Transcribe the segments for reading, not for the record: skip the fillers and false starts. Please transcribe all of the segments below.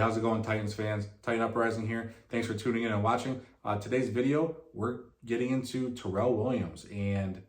how's it going, Titans fans? Titan Uprising here. Thanks for tuning in and watching. Today's video, we're getting into Terrell Williams and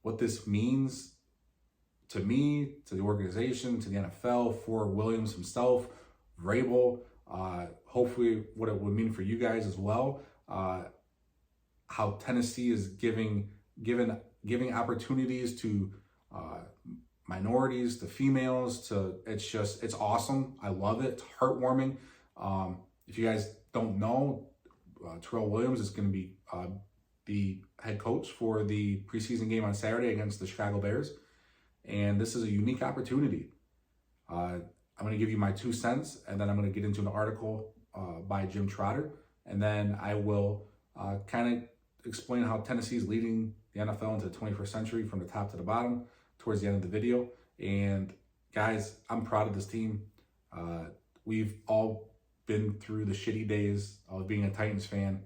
what this means to me, to the organization, to the NFL, for Williams himself, Vrabel, hopefully what it would mean for you guys as well. How Tennessee is giving opportunities to minorities, to females, it's awesome. I love it. It's heartwarming. If you guys don't know, Terrell Williams is going to be the head coach for the preseason game on Saturday against the Chicago Bears. And this is a unique opportunity. I'm going to give you my 2 cents, and then I'm going to get into an article by Jim Trotter. And then I will kind of explain how Tennessee is leading the NFL into the 21st century from the top to the bottom towards the end of the video. And guys, I'm proud of this team. We've all been through the shitty days of being a Titans fan.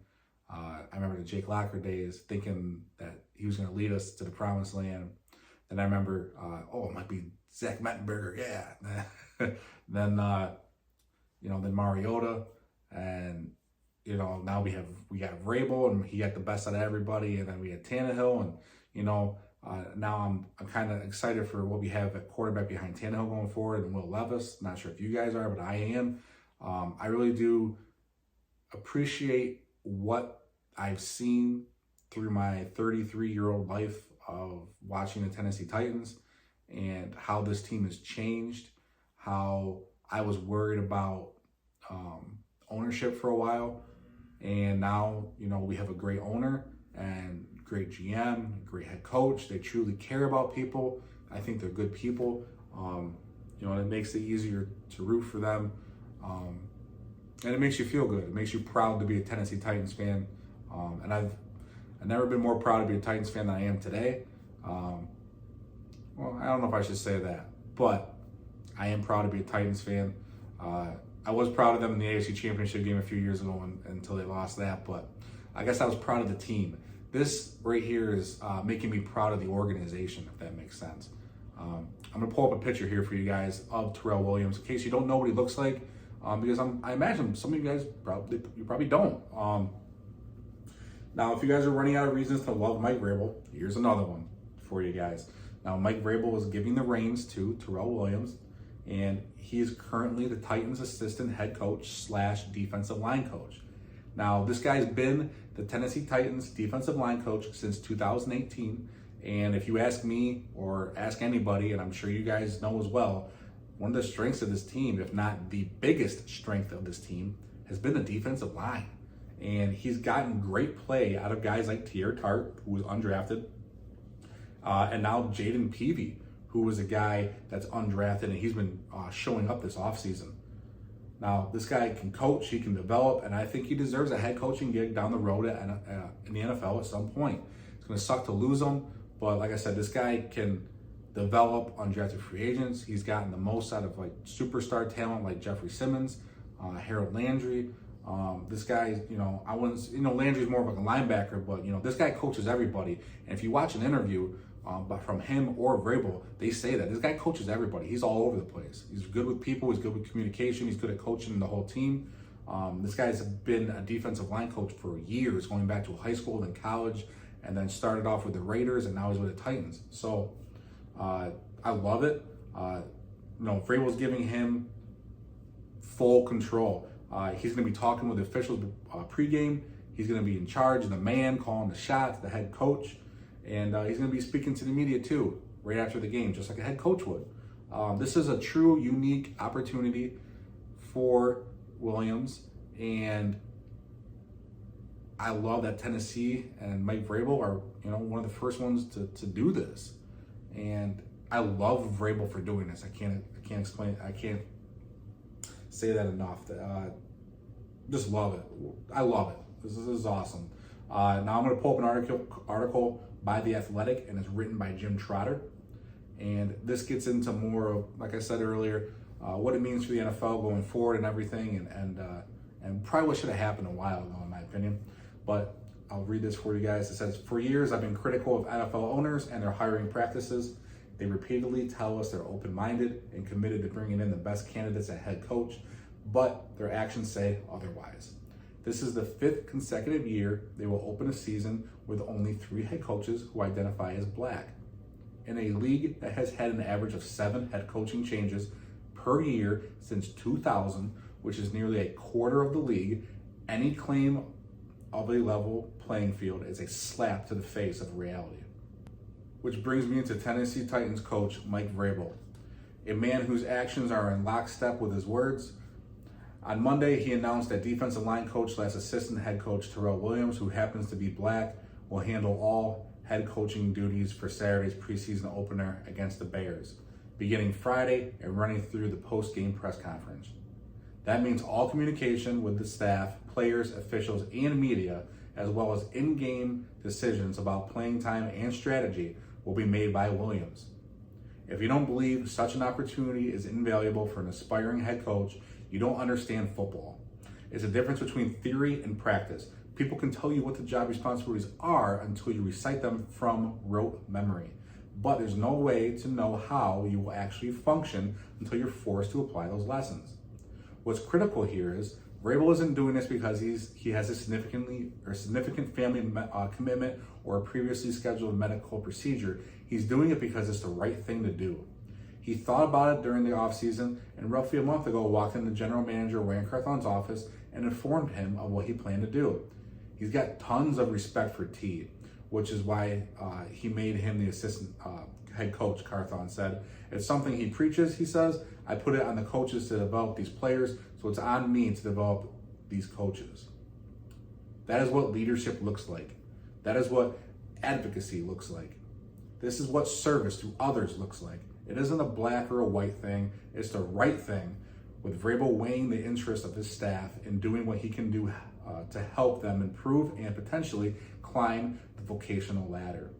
I remember the Jake Locker days, thinking that he was going to lead us to the promised land. Then I remember, it might be Zach Mettenberger, yeah. then Mariota, and now we got Vrabel, and he got the best out of everybody, and then we had Tannehill, and now I'm kind of excited for what we have at quarterback behind Tannehill going forward, and Will Levis. Not sure if you guys are, but I am. I really do appreciate what I've seen through my 33-year-old life of watching the Tennessee Titans, and how this team has changed, how I was worried about ownership for a while, and now we have a great owner and great GM, great head coach. They truly care about people. I think they're good people. It makes it easier to root for them, and it makes you feel good. It makes you proud to be a Tennessee Titans fan, and I've never been more proud to be a Titans fan than I am today. Well, I don't know if I should say that, but I am proud to be a Titans fan. I was proud of them in the AFC Championship game a few years ago until they lost that, but I guess I was proud of the team. This right here is making me proud of the organization, if that makes sense. I'm going to pull up a picture here for you guys of Terrell Williams, in case you don't know what he looks like, because I imagine some of you guys probably don't. Now, if you guys are running out of reasons to love Mike Vrabel, here's another one for you guys. Now, Mike Vrabel is giving the reins to Terrell Williams, and he is currently the Titans' assistant head coach / defensive line coach. Now, this guy's been the Tennessee Titans defensive line coach since 2018, and if you ask me or ask anybody, and I'm sure you guys know as well, one of the strengths of this team, if not the biggest strength of this team, has been the defensive line. And he's gotten great play out of guys like Terrell Williams, who was undrafted, and now Jaden Peavy, who was a guy that's undrafted, and he's been showing up this offseason. Now, this guy can coach, he can develop, and I think he deserves a head coaching gig down the road in the NFL at some point. It's going to suck to lose him, but like I said, this guy can develop undrafted free agents. He's gotten the most out of superstar talent like Jeffrey Simmons, Harold Landry. This guy, Landry's more of a linebacker, but this guy coaches everybody. And if you watch an interview from him or Vrabel, they say that this guy coaches everybody. He's all over the place. He's good with people. He's good with communication. He's good at coaching the whole team. This guy's been a defensive line coach for years, going back to high school and college, and then started off with the Raiders, and now he's with the Titans. So I love it. Vrabel's giving him full control. He's going to be talking with the officials pregame. He's going to be in charge, the man calling the shots, the head coach. And he's going to be speaking to the media too, right after the game, just like a head coach would. This is a true, unique opportunity for Williams. And I love that Tennessee and Mike Vrabel are, one of the first ones to do this. And I love Vrabel for doing this. I can't explain. I can't say that enough. Just love it. I love it. This is awesome. Now I'm going to pull up an article by The Athletic, and it's written by Jim Trotter. And this gets into more of, like I said earlier, what it means for the NFL going forward and everything, and probably what should have happened a while ago, in my opinion. But I'll read this for you guys. It says, "For years, I've been critical of NFL owners and their hiring practices. They repeatedly tell us they're open-minded and committed to bringing in the best candidates at head coach, but their actions say otherwise. This is the 5th consecutive year they will open a season with only 3 head coaches who identify as black. In a league that has had an average of 7 head coaching changes per year since 2000, which is nearly a quarter of the league, any claim of a level playing field is a slap to the face of reality. Which brings me into Tennessee Titans coach Mike Vrabel, a man whose actions are in lockstep with his words. On Monday, he announced that defensive line coach / assistant head coach Terrell Williams, who happens to be black, will handle all head coaching duties for Saturday's preseason opener against the Bears, beginning Friday and running through the post-game press conference. That means all communication with the staff, players, officials, and media, as well as in-game decisions about playing time and strategy, will be made by Williams. If you don't believe such an opportunity is invaluable for an aspiring head coach, you don't understand football. It's a difference between theory and practice. People can tell you what the job responsibilities are until you recite them from rote memory. But there's no way to know how you will actually function until you're forced to apply those lessons. What's critical here is Vrabel isn't doing this because he has a significant family commitment or a previously scheduled medical procedure. He's doing it because it's the right thing to do. He thought about it during the offseason and roughly a month ago walked into general manager Wayne Carthon's office and informed him of what he planned to do. He's got tons of respect for T, which is why he made him the assistant head coach, Carthon said. It's something he preaches, he says. I put it on the coaches to develop these players, so it's on me to develop these coaches. That is what leadership looks like. That is what advocacy looks like. This is what service to others looks like. It isn't a black or a white thing. It's the right thing, with Vrabel weighing the interest of his staff and doing what he can do to help them improve and potentially climb the vocational ladder.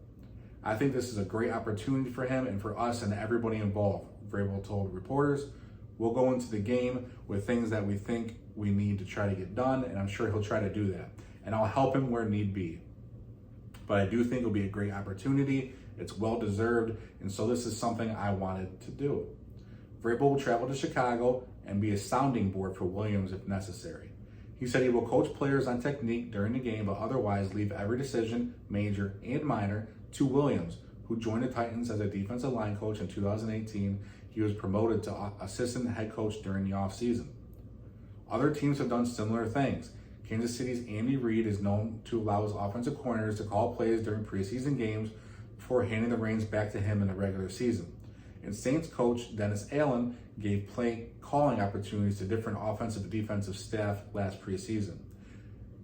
I think this is a great opportunity for him and for us and everybody involved. Vrabel told reporters, we'll go into the game with things that we think we need to try to get done, and I'm sure he'll try to do that. And I'll help him where need be. But I do think it'll be a great opportunity. It's well-deserved, and so this is something I wanted to do. Vrabel will travel to Chicago and be a sounding board for Williams if necessary. He said he will coach players on technique during the game, but otherwise leave every decision, major and minor, to Williams, who joined the Titans as a defensive line coach in 2018. He was promoted to assistant head coach during the offseason. Other teams have done similar things. Kansas City's Andy Reid is known to allow his offensive coordinators to call plays during preseason games before handing the reins back to him in the regular season. And Saints coach Dennis Allen gave play calling opportunities to different offensive and defensive staff last preseason.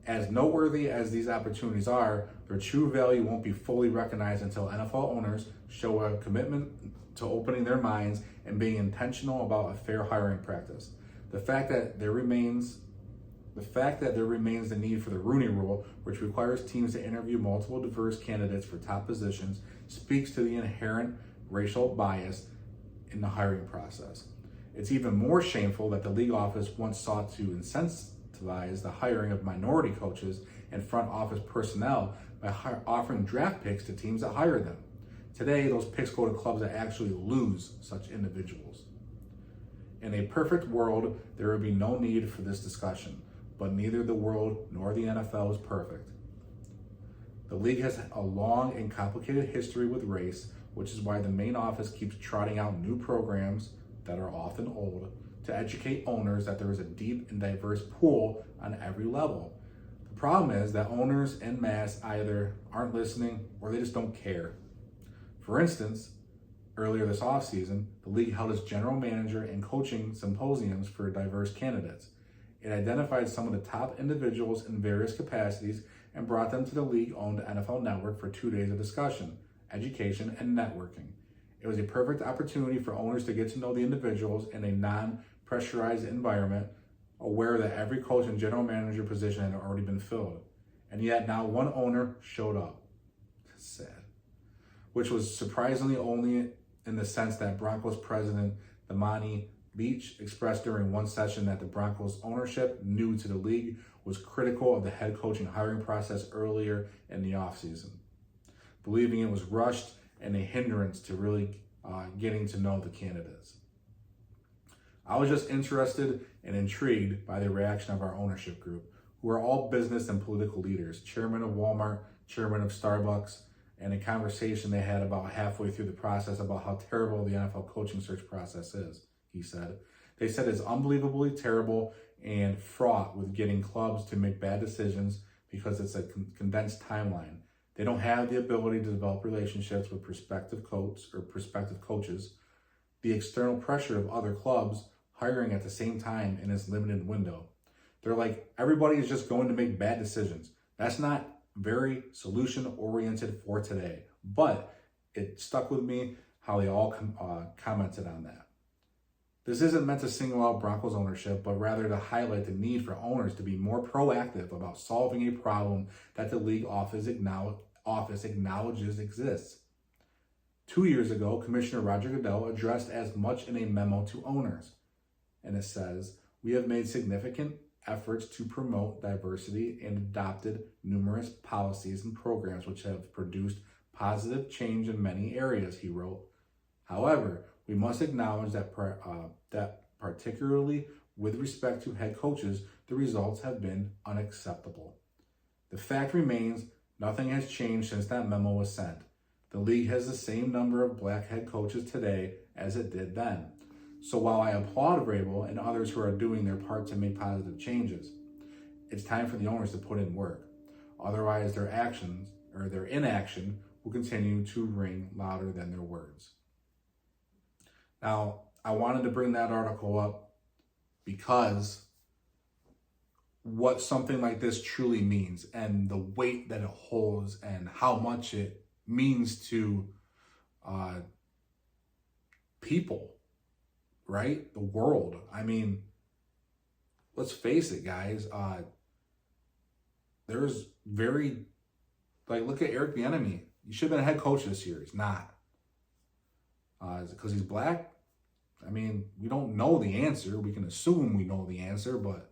As noteworthy as these opportunities are, their true value won't be fully recognized until NFL owners show a commitment to opening their minds and being intentional about a fair hiring practice. The fact that there remains the need for the Rooney Rule, which requires teams to interview multiple diverse candidates for top positions, speaks to the inherent racial bias in the hiring process. It's even more shameful that the league office once sought to incentivize the hiring of minority coaches and front office personnel by offering draft picks to teams that hire them. Today, those picks go to clubs that actually lose such individuals. In a perfect world, there would be no need for this discussion, but neither the world nor the NFL is perfect. The league has a long and complicated history with race, which is why the main office keeps trotting out new programs that are often old to educate owners that there is a deep and diverse pool on every level. The problem is that owners en masse either aren't listening or they just don't care. For instance, earlier this offseason, the league held its general manager and coaching symposiums for diverse candidates. It identified some of the top individuals in various capacities and brought them to the league-owned NFL Network for 2 days of discussion, education, and networking. It was a perfect opportunity for owners to get to know the individuals in a non-pressurized environment, aware that every coach and general manager position had already been filled. And yet now one owner showed up. Sad. Which was surprisingly only in the sense that Broncos president Damani Beach expressed during one session that the Broncos ownership, new to the league, was critical of the head coaching hiring process earlier in the offseason, believing it was rushed and a hindrance to really getting to know the candidates. I was just interested and intrigued by the reaction of our ownership group, who are all business and political leaders, chairman of Walmart, chairman of Starbucks, and a conversation they had about halfway through the process about how terrible the NFL coaching search process is, he said. They said it's unbelievably terrible and fraught with getting clubs to make bad decisions because it's a condensed timeline. They don't have the ability to develop relationships with prospective coaches. The external pressure of other clubs hiring at the same time in its limited window. They're like, everybody is just going to make bad decisions. That's not very solution-oriented for today. But it stuck with me how they all commented on that. This isn't meant to single out Broncos ownership, but rather to highlight the need for owners to be more proactive about solving a problem that the league office acknowledges exists. 2 years ago, Commissioner Roger Goodell addressed as much in a memo to owners. And it says, we have made significant efforts to promote diversity and adopted numerous policies and programs which have produced positive change in many areas, he wrote. However, we must acknowledge that particularly with respect to head coaches, the results have been unacceptable. The fact remains, nothing has changed since that memo was sent. The league has the same number of black head coaches today as it did then. So while I applaud Vrabel and others who are doing their part to make positive changes, it's time for the owners to put in work. Otherwise, their inaction will continue to ring louder than their words. Now, I wanted to bring that article up because what something like this truly means and the weight that it holds and how much it means to people, right? The world. I mean, let's face it, guys. There's look at Eric Bieniemy. He should have been a head coach this year. He's not. Is it because he's black? I mean, we don't know the answer. We can assume we know the answer, but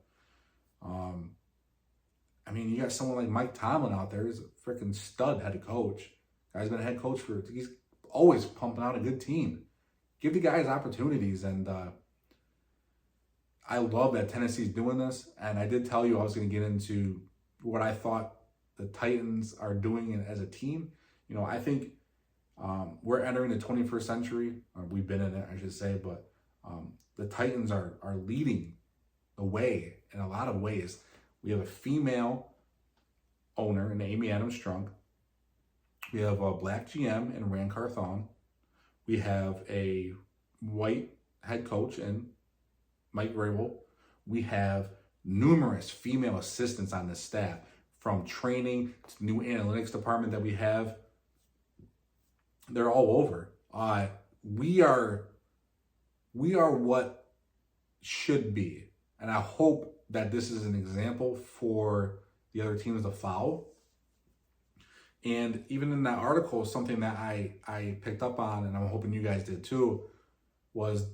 I mean, you got someone like Mike Tomlin out there. He's a freaking stud head coach. Guy's been a head coach he's always pumping out a good team. Give the guys opportunities, and I love that Tennessee's doing this. And I did tell you I was going to get into what I thought the Titans are doing as a team. You know, I think we're entering the 21st century. Or we've been in it, I should say. But the Titans are leading the way in a lot of ways. We have a female owner in Amy Adams-Strunk. We have a black GM in Rand Carthon. We have a white head coach in Mike Vrabel. We have numerous female assistants on this staff, from training to new analytics department that we have. They're all over. We are what should be. And I hope that this is an example for the other teams to follow. And even in that article, something that I picked up on, and I'm hoping you guys did too, was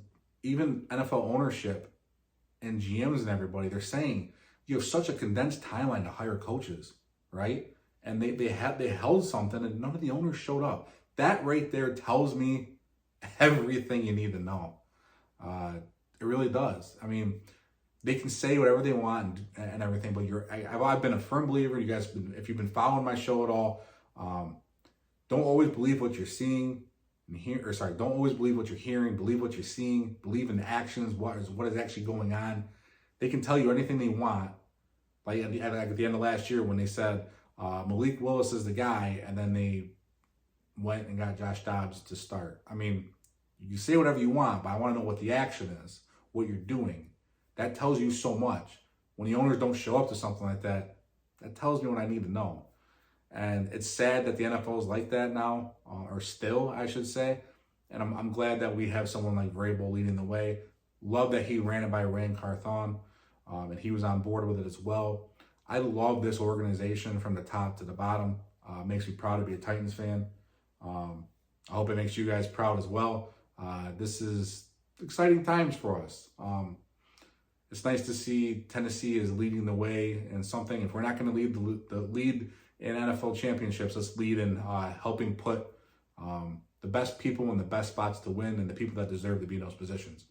even NFL ownership and GMs and everybody, they're saying you have such a condensed timeline to hire coaches, right? And they held something and none of the owners showed up. That right there tells me everything you need to know. It really does. I mean, they can say whatever they want and everything, but I've been a firm believer. You guys, if you've been following my show at all, don't always believe what you're seeing and don't always believe what you're hearing. Believe what you're seeing. Believe in the actions. What is actually going on. They can tell you anything they want. Like at the end of last year when they said Malik Willis is the guy, and then they went and got Josh Dobbs to start. I mean, you can say whatever you want, but I want to know what the action is, what you're doing. That tells you so much. When the owners don't show up to something like that, that tells me what I need to know. And it's sad that the NFL is like that now, or still, I should say. And I'm glad that we have someone like Vrabel leading the way. Love that he ran it by Rand Carthon, and he was on board with it as well. I love this organization from the top to the bottom. Makes me proud to be a Titans fan. I hope it makes you guys proud as well. This is exciting times for us. It's nice to see Tennessee is leading the way in something. If we're not going to lead in NFL championships, let's lead in helping put the best people in the best spots to win and the people that deserve to be in those positions.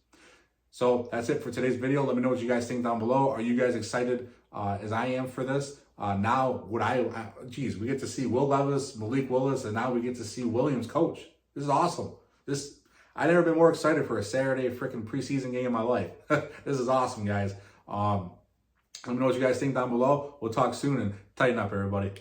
So that's it for today's video. Let me know what you guys think down below. Are you guys excited as I am for this? Now, we get to see Will Levis, Malik Willis, and now we get to see Williams coach. This is awesome. I've never been more excited for a Saturday freaking preseason game in my life. This is awesome, guys. Let me know what you guys think down below. We'll talk soon and tighten up, everybody.